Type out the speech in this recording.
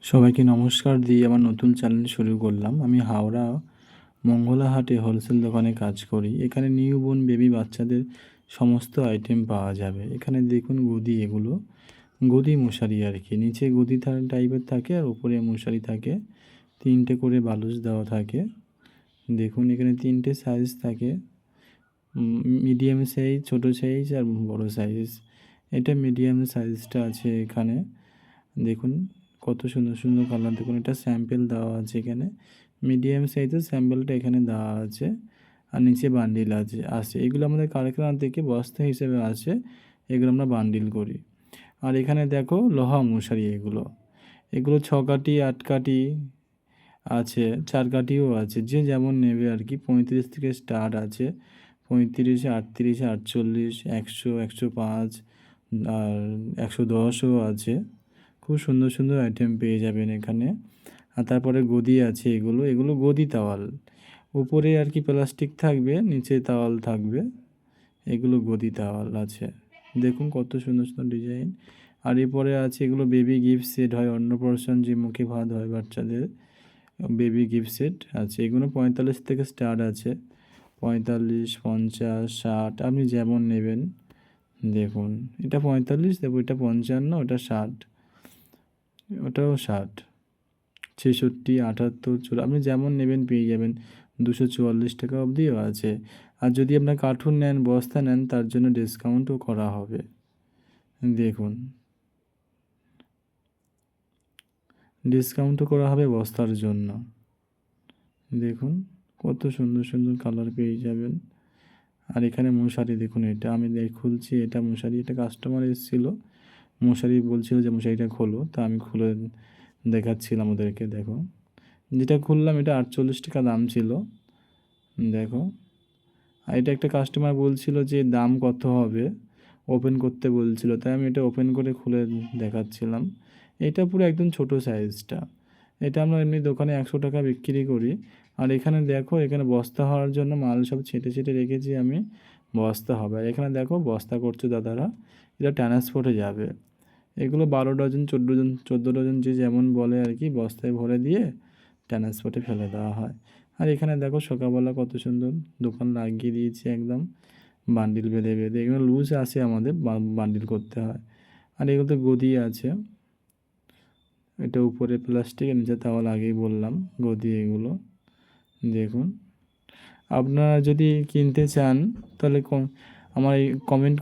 সবাইকে নমস্কার দিয়ে আমার নতুন চ্যানেল শুরু করলাম। আমি হাওড়া মঙ্গলাহাটে হোলসেল দোকানে কাজ করি। এখানে নিউবর্ন বেবি বাচ্চাদের সমস্ত আইটেম পাওয়া যাবে। এখানে দেখুন গদি, এগুলো গদি মশারি আর কি। নিচে গদি টাইপের থাকে আর উপরে মশারি থাকে। 3টে করে বালুচ দেওয়া থাকে। দেখুন এখানে 3টে সাইজ থাকে, মিডিয়াম সাইজ, ছোটো সাইজ আর বড় সাইজ। এটা মিডিয়াম সাইজটা আছে এখানে। দেখুন কত সুন্দর সুন্দর কালার। দেখুন এটা স্যাম্পেল দেওয়া আছে এখানে, মিডিয়াম সাইজের স্যাম্পেলটা এখানে দেওয়া আছে আর নিচে বান্ডিল আসে। এগুলো আমাদের কারখানা থেকে বস্তা হিসেবে আসে, এগুলো আমরা বান্ডিল করি। আর এখানে দেখো লোহা মশারি, এগুলো এগুলো 6 কাঠি 8 কাঠি আছে, 4 কাঠিও আছে, যে যেমন নেবে আর কি। 35 থেকে স্টার্ট আছে, 35, 38, 48, 100, 105 আর 110ও আছে। খুব সুন্দর সুন্দর আইটেম পেয়ে যাবেন এখানে। আর তারপরে গদি আছে, এগুলো এগুলো গদি তাওয়াল, উপরে আর কি প্লাস্টিক থাকবে, নিচে তাওয়াল থাকবে। এগুলো গদি তাওয়াল আছে। দেখুন কত সুন্দর সুন্দর ডিজাইন। আর এরপরে আছে এগুলো বেবি গিফট সেট হয়, অন্নপ্রাশন যে মুখে ভাত হয় বাচ্চাদের, বেবি গিফট সেট আছে। এগুলো 45 থেকে স্টার্ট আছে, 45, 50, 60, আপনি যেমন নেবেন। দেখুন এটা 45, দেখো এটা 55, ওটা 60, ওটাও 60, 66, 78, 40, আপনি যেমন নেবেন পেয়ে যাবেন। 244 টাকা অবধিও আছে। আর যদি আপনার কার্টুন নেন, বস্তা নেন, তার জন্য ডিসকাউন্টও করা হবে। দেখুন ডিসকাউন্টও করা হবে বস্তার জন্য। দেখুন কত সুন্দর সুন্দর কালার পেয়ে যাবেন। আর এখানে মশারি দেখুন, এটা আমি খুলছি, এটা মশারি। এটা কাস্টমার এসেছিলো, মশারি বলছিল যে মশারিটা খোলো, তা আমি খুলে দেখাচ্ছিলাম ওদেরকে। দেখো যেটা খুললাম এটা 48 টাকা দাম ছিল। দেখো, আর এটা একটা কাস্টমার বলছিল যে দাম কত হবে, ওপেন করতে বলছিল, তাই আমি এটা ওপেন করে খুলে দেখাচ্ছিলাম। এটা পুরো একদম ছোট সাইজটা। এটা আমরা এমনি দোকানে 100 টাকা বিক্রি করি। আর এখানে দেখো, এখানে বস্তা হওয়ার জন্য মাল সব ছেটে ছেটে রেখেছি আমি, বস্তা হবে। আর এখানে দেখো বস্তা করছে দাদারা, এটা ট্রান্সপোর্টে যাবে। এগুলো 12 ডজন, 14 ডজন যে যেমন বলে আর কি, বস্তায় ভরে দিয়ে ট্রান্সপোর্টে ফেলে দেওয়া হয়। আর এখানে দেখো সকালবেলা কত সুন্দর দোকান লাগিয়ে দিয়েছি একদম, বান্ডিল বেঁধে বেঁধে। এগুলো লুজ আসে আমাদের, বান্ডিল করতে হয়। আর এগুলোতে গদি আছে, এটা উপরে প্লাস্টিক, নিচে তাওয়াল, আগেই বললাম গদি এগুলো। দেখুন আপনারা যদি কিনতে চান তাহলে আমার এই কমেন্ট